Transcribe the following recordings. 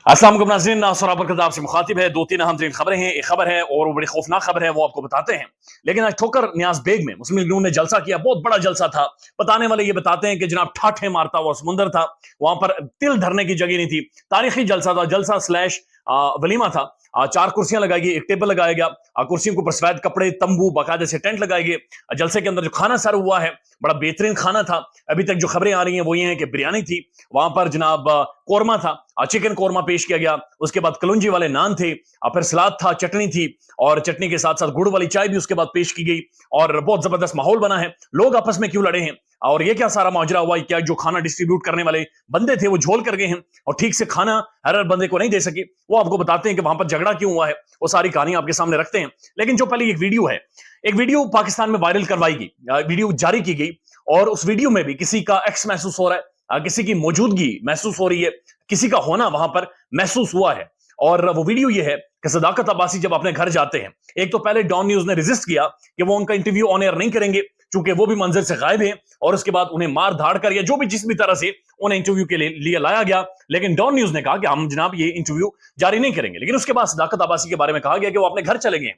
अस्सलाम वालेकुम नाज़रीन, नासर बरकत आपसे मुखातिब है। दो तीन अहम तरीन खबरें हैं। एक खबर है और वो बड़ी खौफनाक खबर है, वो आपको बताते हैं। लेकिन आज ठोकर न्याज बेग में मुस्लिम लीग नून ने जलसा किया, बहुत बड़ा जलसा था। बताने वाले ये बताते हैं कि जनाब ठाठे मारता हुआ समुंदर था, वहां पर तिल धरने की जगह नहीं थी। तारीखी जलसा था, जलसा स्लैश वलीमा था। चार कुर्सियां लगाई गई, एक टेबल लगाया गया, कुर्सियों के ऊपर सफेद कपड़े, तंबू, बाकायदे से टेंट लगाए गए। जलसे के अंदर जो खाना सर्व हुआ है, बड़ा बेहतरीन खाना था। अभी तक जो खबरें आ रही हैं वो ये हैं कि बिरयानी थी, वहां पर जनाब कोरमा था, चिकन कोरमा पेश किया गया। उसके बाद कलौंजी वाले नान थे, फिर सलाद था, चटनी थी, और चटनी के साथ साथ गुड़ वाली चाय भी उसके बाद पेश की गई। और बहुत जबरदस्त माहौल बना है। लोग आपस में क्यों लड़े हैं और ये क्या सारा माजरा हुआ? क्या जो खाना डिस्ट्रीब्यूट करने वाले बंदे थे वो झोल कर गए हैं और ठीक से खाना हर बंदे को नहीं दे सके? वो आपको बताते हैं कि वहां पर झगड़ा क्यों हुआ है, वो सारी कहानी आपके सामने रखते हैं। लेकिन जो पहले एक वीडियो है, एक वीडियो पाकिस्तान में वायरल करवाई गई, वीडियो जारी की गई, और उस वीडियो में भी किसी का एक्स महसूस हो रहा है, किसी की मौजूदगी महसूस हो रही है, किसी का होना वहां पर महसूस हुआ है। और वो वीडियो ये है कि सदाकत अब्बासी जब अपने घर जाते हैं, एक तो पहले डॉन न्यूज ने रेजिस्ट किया कि वो उनका इंटरव्यू ऑन एयर नहीं करेंगे क्योंकि वो भी मंजर से गायब हैं, और उसके बाद उन्हें मार धाड़ कर या जो भी जिस भी तरह से उन्हें इंटरव्यू के लिए लाया गया। लेकिन डॉन न्यूज ने कहा कि हम जनाब ये इंटरव्यू जारी नहीं करेंगे। लेकिन उसके बाद सदाकत अब्बासी के बारे में कहा गया कि वो अपने घर चले गए।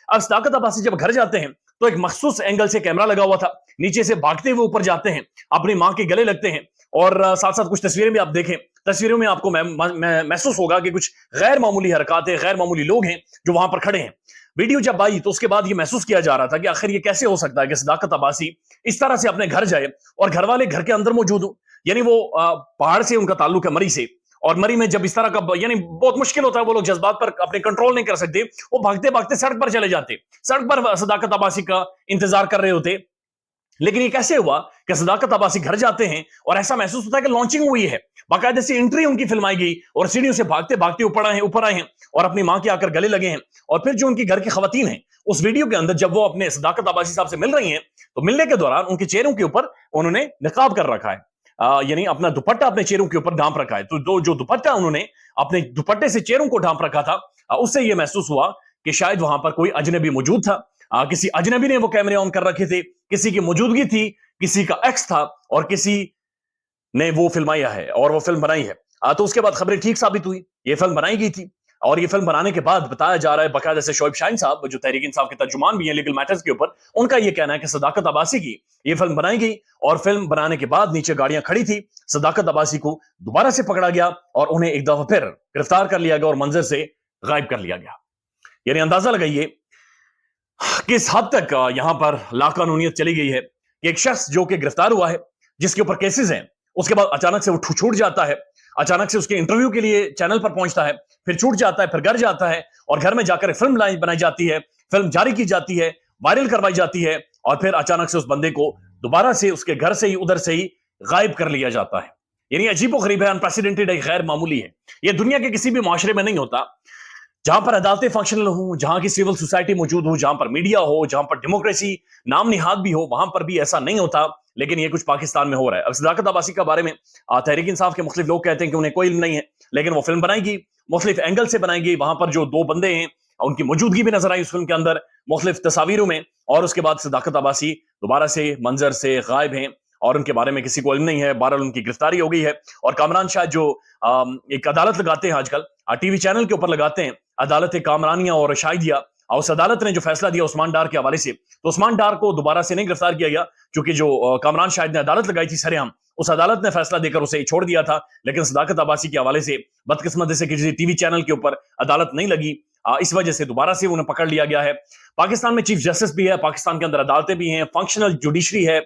अब सदाकत अब्बासी जब घर जाते हैं तो एक मखसूस एंगल से कैमरा लगा हुआ था, नीचे से भागते हुए ऊपर जाते हैं, अपनी मां के गले लगते हैं, और साथ साथ कुछ तस्वीरें भी आप देखें, तस्वीरों में आपको महसूस होगा कि कुछ गैर मामूली हरकत है, गैर मामूली लोग हैं जो वहां पर खड़े हैं। वीडियो जब आई तो उसके बाद ये महसूस किया जा रहा था कि आखिर ये कैसे हो सकता है कि सदाकत अब्बासी इस तरह से अपने घर जाए और घर वाले घर के अंदर मौजूद हो। यानी वो पहाड़ से उनका ताल्लुक है, मरी से, और मरी में जब इस तरह का यानी बहुत मुश्किल होता है, वो लोग जज्बात पर अपने कंट्रोल नहीं कर सकते, वो भागते भागते सड़क पर चले जाते, सड़क पर सदाकत अब्बासी का इंतजार कर रहे होते। लेकिन ये कैसे हुआ कि सदाकत अब्बासी घर जाते हैं और ऐसा महसूस होता है कि लॉन्चिंग हुई है, बाकायदे से एंट्री उनकी फिल्माई गई, और सीढ़ियों से भागते भागते ऊपर आए हैं और अपनी मां के आकर गले लगे हैं। और फिर जो उनकी घर की खवातीन हैं, उस वीडियो के अंदर जब वो अपने सदाकत अब्बासी साहब से मिल रही हैं, तो मिलने के दौरान उनके चेहरों के ऊपर उन्होंने निकाब कर रखा है, यानी अपना दुपट्टा अपने चेहरों के ऊपर ढांप रखा है। तो जो दुपट्टा उन्होंने अपने दुपट्टे से चेहरों को ढांप रखा था, उससे यह महसूस हुआ कि शायद वहां पर कोई अजनबी मौजूद था। किसी अजनबी ने वो कैमरे ऑन कर रखे थे, किसी की मौजूदगी थी, किसी का एक्स था, और किसी ने वो फिल्माया है और वो फिल्म बनाई है। तो उसके बाद खबरें ठीक साबित हुई, ये फिल्म बनाई गई थी। और ये फिल्म बनाने के बाद बताया जा रहा है, बाकायदा से शोएब शाहीन साहब जो तहरीक इंसाफ के तर्जुमान भी हैं लीगल मैटर्स के ऊपर, उनका ये कहना है कि सदाकत अब्बासी की ये फिल्म बनाई गई, और फिल्म बनाने के बाद नीचे गाड़ियां खड़ी थी, सदाकत अब्बासी को दोबारा से पकड़ा गया और उन्हें एक दफा फिर गिरफ्तार कर लिया गया और मंजर से गायब कर लिया गया। यानी अंदाजा लगाइए किस हद तक यहां पर लाकानूनियत चली गई है कि एक शख्स जो कि गिरफ्तार हुआ है, जिसके ऊपर केसेस हैं, उसके बाद अचानक से वो छूट जाता है, अचानक से उसके इंटरव्यू के लिए चैनल पर पहुंचता है, फिर छूट जाता है, फिर घर जाता है, और घर में जाकर फिल्म बनाई जाती है, फिल्म जारी की जाती है, वायरल करवाई जाती है, और फिर अचानक से उस बंदे को दोबारा से उसके घर से ही उधर से ही गायब कर लिया जाता है। यानी अजीबोगरीब है, अनप्रेसिडेंटेड है, गैर मामूली है। यह दुनिया के किसी भी माशरे में नहीं होता, जहां पर अदालतें फंक्शनल हो, जहां की सिविल सोसाइटी मौजूद हो, जहां पर मीडिया हो, जहां पर डेमोक्रेसी नाम निहाद भी हो, वहां पर भी ऐसा नहीं होता। लेकिन ये कुछ पाकिस्तान में हो रहा है। अब सदाकत अब्बासी के बारे में तहरीक इंसाफ के मुख्तलिफ लोग कहते हैं कि उन्हें कोई इल्म नहीं है, लेकिन वो फिल्म बनाएगी, मुख्तलिफ एंगल से बनाएगी, वहां पर जो दो बंदे हैं उनकी मौजूदगी भी नजर आई उस फिल्म के अंदर मुख्तलिफ तस्वीरों में, और उसके बाद सदाकत अब्बासी दोबारा से मंजर से गायब हैं और उनके बारे में किसी को इल्म नहीं है। बहरहाल उनकी गिरफ्तारी हो गई है। और कामरान शाह जो एक अदालत लगाते हैं आजकल, टीवी चैनल के ऊपर लगाते हैं, अदालत कामरानिया और शाहिदिया, और उस अदालत ने जो फैसला दिया उस्मान डार के हवाले से, तो उस्मान डार को दोबारा से नहीं गिरफ्तार किया गया, क्योंकि जो कामरान शाहिद ने अदालत लगाई थी सरेआम, उस अदालत ने फैसला देकर उसे छोड़ दिया था। लेकिन सदाकत अब्बासी के हवाले से बदकिस्मती से किसी टीवी चैनल के ऊपर अदालत नहीं लगी, इस वजह से दोबारा से उन्हें पकड़ लिया गया है। पाकिस्तान में चीफ जस्टिस भी है, पाकिस्तान के अंदर अदालतें भी हैं, फंक्शनल जुडिशरी है,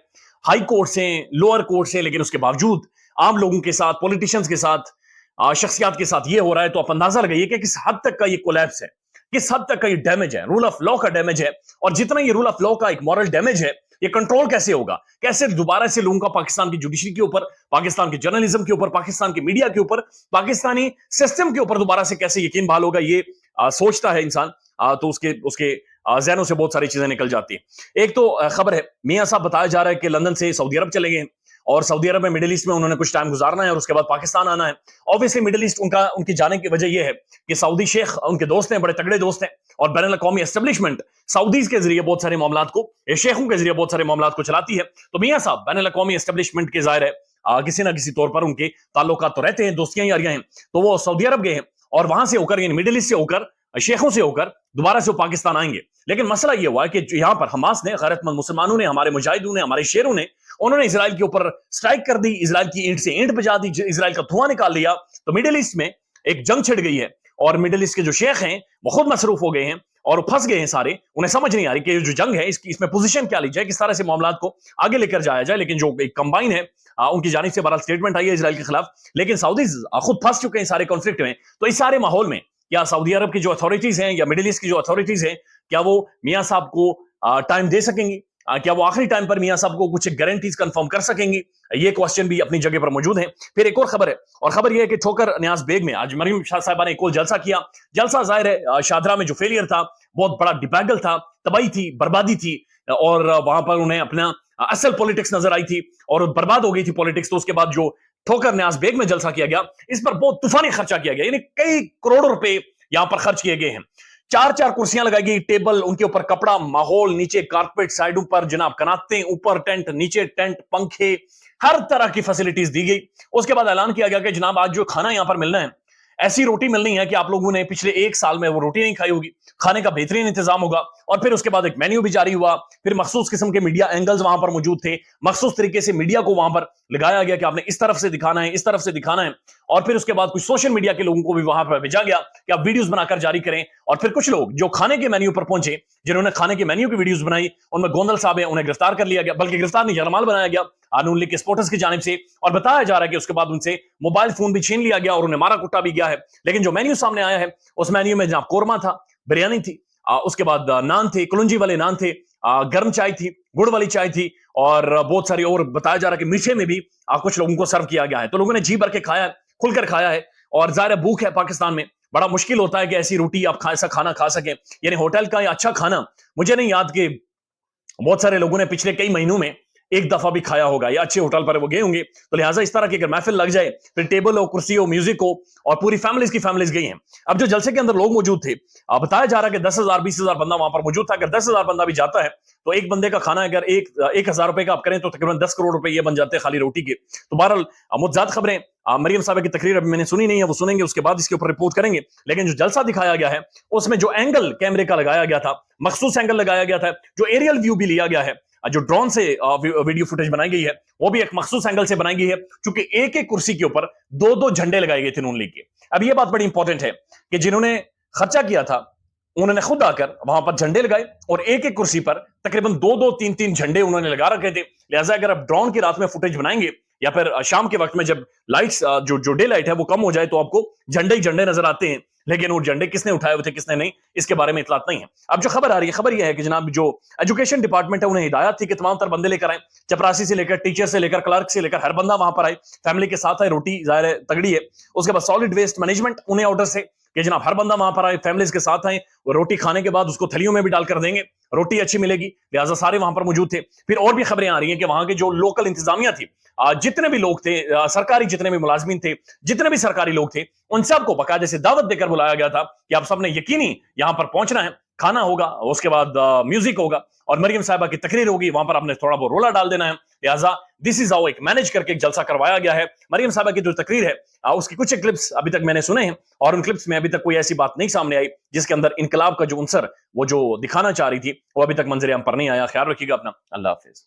हाई कोर्ट्स हैं, लोअर कोर्ट्स हैं, लेकिन उसके बावजूद आम लोगों के साथ, पॉलिटिशियंस के साथ, शख्सियात के साथ ये हो रहा है। तो आप अंदाजा लगाइए कि किस हद तक का ये कोलैप्स है, किस हद तक का ये डैमेज है, रूल ऑफ लॉ का डैमेज है। और जितना ये रूल ऑफ लॉ का एक मॉरल डैमेज है, ये कंट्रोल कैसे होगा, कैसे दोबारा से लोगों का पाकिस्तान की जुडिशरी के ऊपर, पाकिस्तान के जर्नलिज्म के ऊपर, पाकिस्तान के मीडिया के ऊपर, पाकिस्तानी सिस्टम के ऊपर दोबारा से कैसे यकीन बहाल होगा, ये सोचता है इंसान, तो उसके जहनों से बहुत सारी चीजें निकल जाती हैं। एक तो खबर है, मियां साहब बताया जा रहा है कि लंदन से सऊदी अरब चले गए हैं, और सऊदी अरब में मिडिल ईस्ट में उन्होंने कुछ टाइम गुजारना है और उसके बाद पाकिस्तान आना है। ऑब्वियसली मिडिल ईस्ट उनकी जाने की वजह यह है कि सऊदी शेख उनके दोस्त हैं, बड़े तगड़े दोस्त हैं, और बैनुल अक़वामी एस्टेब्लिशमेंट सऊदीज के जरिए बहुत सारे मामलात को, शेखों के जरिए बहुत सारे मामलात को चलाती है। तो मियां साहब बैनुल अक़वामी एस्टेब्लिशमेंट के जाहिर है किसी ना किसी तौर पर उनके ताल्लुकात तो रहते हैं, दोस्तियां यारियां हैं। तो वो सऊदी अरब गए हैं और वहां से होकर, यानी मिडिल ईस्ट से होकर, शेखों से होकर दोबारा से वो पाकिस्तान आएंगे। लेकिन मसला ये हुआ है कि यहाँ पर हमास ने, गैरतमंद मुसलमानों ने, हमारे मुजाहिदों ने, हमारे शेरों ने, उन्होंने इजराइल के ऊपर स्ट्राइक कर दी, इजराइल की ईंट से ईंट बजा दी, इजराइल का धुआं निकाल दिया। तो मिडिल ईस्ट में एक जंग छिड़ गई है और मिडिल ईस्ट के जो शेख हैं वो खुद मसरूफ हो गए हैं और फंस गए हैं सारे। उन्हें समझ नहीं आ रही कि जो जंग है इसमें पोजीशन क्या ली जाए, किस तरह से मामलात को आगे लेकर जाया जाए। लेकिन जो एक कंबाइन है, उनकी जानिब से बहरहाल स्टेटमेंट आई है इजराइल के खिलाफ, लेकिन सऊदीज खुद फंस चुके हैं सारे कॉन्फ्लिक्ट में। तो इस सारे माहौल में क्या सऊदी अरब की जो अथॉरिटीज हैं या मिडिल ईस्ट की जो अथॉरिटीज हैं, क्या वो मियां साहब को टाइम दे सकेंगी? क्या वो आखिरी टाइम पर मियां साहब को कुछ गारंटीज कंफर्म कर सकेंगी? ये क्वेश्चन भी अपनी जगह पर मौजूद है। फिर एक और खबर है, और खबर यह है कि ठोकर न्याज बेग में आज मरीम शाह साहिबा ने एक और जलसा किया। जलसा जाहिर है शादरा में जो फेलियर था, बहुत बड़ा डिबैकल था, तबाही थी, बर्बादी थी, और वहां पर उन्हें अपना असल पॉलिटिक्स नजर आई थी और बर्बाद हो गई थी पॉलिटिक्स। तो उसके बाद जो ठोकर न्याज बेग में जलसा किया गया, इस पर बहुत तूफानी खर्चा किया गया, यानी कई करोड़ों रुपए यहां पर खर्च किए गए हैं। 4-4 कुर्सियां लगाई गई, टेबल, उनके ऊपर कपड़ा, माहौल, नीचे कारपेट, साइडों पर जनाब कनाते, ऊपर टेंट, नीचे टेंट, पंखे, हर तरह की फैसिलिटीज दी गई। उसके बाद ऐलान किया गया कि जनाब आज जो खाना यहां पर मिलना है, ऐसी रोटी मिलनी है कि आप लोगों ने पिछले 1 साल में वो रोटी नहीं खाई होगी। खाने का बेहतरीन इंतजाम होगा। और फिर उसके बाद एक मेन्यू भी जारी हुआ। फिर मखसूस किस्म के मीडिया एंगल्स वहां पर मौजूद थे, मखसूस तरीके से मीडिया को वहां पर लगाया गया कि आपने इस तरफ से दिखाना है, इस तरफ से दिखाना है। और फिर उसके बाद कुछ सोशल मीडिया के लोगों को भी वहां पर भेजा गया कि आप वीडियोस बनाकर जारी करें। और फिर कुछ लोग जो खाने के मेन्यू पर पहुंचे, जिन्होंने खाने के मेन्यू की वीडियोस बनाई, उनमें गोंदल साहब है, उन्हें गिरफ्तार कर लिया गया, बल्कि गिरफ्तार नहीं, जरमाल बनाया गया नून लीग के सपोर्टर्स की जानिब से। और बताया जा रहा है कि उसके बाद उनसे मोबाइल फोन भी छीन लिया गया और उन्हें मारा कुटा भी गया है। लेकिन जो मेन्यू सामने आया है, उस मेन्यू में जनाब कोरमा था, बिरयानी थी, उसके बाद नान थे, कलुंजी वाले नान थे, गर्म चाय थी, गुड़ वाली चाय थी, और बहुत सारी, और बताया जा रहा है कि मीठे में भी कुछ लोगों को सर्व किया गया है। तो लोगों ने जी भर के खाया है, खुलकर खाया है। और ज़ाहिर भूख है पाकिस्तान में, बड़ा मुश्किल होता है कि ऐसी रोटी आप ऐसा खाना खा सकें। यानी होटल का अच्छा खाना मुझे नहीं याद कि बहुत सारे लोगों ने पिछले कई महीनों में एक दफा भी खाया होगा, या अच्छे होटल पर वो गए होंगे। तो लिहाजा इस तरह की अगर महफिल लग जाए, फिर टेबल हो, कुर्सी हो, म्यूजिक हो, और पूरी फैमिलीज गई हैं। अब जो जलसे के अंदर लोग मौजूद थे, बताया जा रहा है कि 10,000 20,000 बंदा वहां पर मौजूद था। अगर 10,000 बंदा भी जाता है तो एक बंदे का खाना अगर 1,000 रुपए का आप करें तो तकरीबन 10 करोड़ रुपए ये बन जाते हैं खाली रोटी के। तो बहरहाल मुतज़ाद खबरें, मरियम साहब की तकरीर अभी मैंने सुनी नहीं है, वो सुनेंगे, उसके बाद इसके ऊपर रिपोर्ट करेंगे। लेकिन जो जलसा दिखाया गया है, उसमें जो एंगल कैमरे का लगाया गया था, मखसूस एंगल लगाया गया था, जो एरियल व्यू भी लिया गया है, जो ड्रोन से वीडियो फुटेज बनाई गई है, वो भी एक मखसूस एंगल से बनाई गई है, क्योंकि एक एक कुर्सी के ऊपर 2-2 झंडे लगाए गए थे नून लीग के। अब ये बात बड़ी इंपॉर्टेंट है कि जिन्होंने खर्चा किया था, उन्होंने खुद आकर वहां पर झंडे लगाए, और एक एक कुर्सी पर तकरीबन 2-2 3-3 झंडे उन्होंने लगा रखे थे। लिहाजा अगर आप ड्रोन की रात में फुटेज बनाएंगे, या फिर शाम के वक्त में जब लाइट्स, जो डे लाइट है वो कम हो जाए, तो आपको झंडे ही झंडे नजर आते हैं। लेकिन वो झंडे किसने उठाए हुए थे, किसने नहीं, इसके बारे में इतलात नहीं है। अब जो खबर आ रही है, खबर यह है कि जनाब जो एजुकेशन डिपार्टमेंट है, उन्हें हिदायत थी कि तमाम तर बंदे लेकर आए, चपरासी से लेकर, टीचर से लेकर, क्लर्क से लेकर, हर बंदा वहां पर आए, फैमिली के साथ आए। रोटी जाहिर है तगड़ी है। उसके बाद सॉलिड वेस्ट मैनेजमेंट, उन्हें ऑर्डर से कि जनाब हर बंदा वहां पर आए, फैमिलीज के साथ आए, वो रोटी खाने के बाद उसको थैलियों में भी डालकर देंगे, रोटी अच्छी मिलेगी। लिहाजा सारे वहां पर मौजूद थे। फिर और भी खबरें आ रही हैं कि वहां के जो लोकल इंतजामिया थी, जितने भी लोग थे, सरकारी जितने भी मुलाजमीन थे, जितने भी सरकारी लोग थे, उन सबको बाकायदे से दावत देकर बुलाया गया था कि आप सबने यकीनी यहां पर पहुंचना है। खाना होगा, उसके बाद म्यूजिक होगा, और मरियम साहिबा की तकरीर होगी, वहां पर आपने थोड़ा बहुत रोला डाल देना है। लिहाजा दिस इज हाउ एक मैनेज करके एक जलसा करवाया गया है। मरियम साहिबा की जो तकरीर है, उसकी कुछ क्लिप्स अभी तक मैंने सुने हैं, और उन क्लिप्स में अभी तक कोई ऐसी बात नहीं सामने आई जिसके अंदर इनकलाब का जो अंसर वो जो दिखाना चाह रही थी, वो अभी तक मंजर आम पर नहीं आया। ख्याल रखिएगा अपना। अल्लाह हाफिज।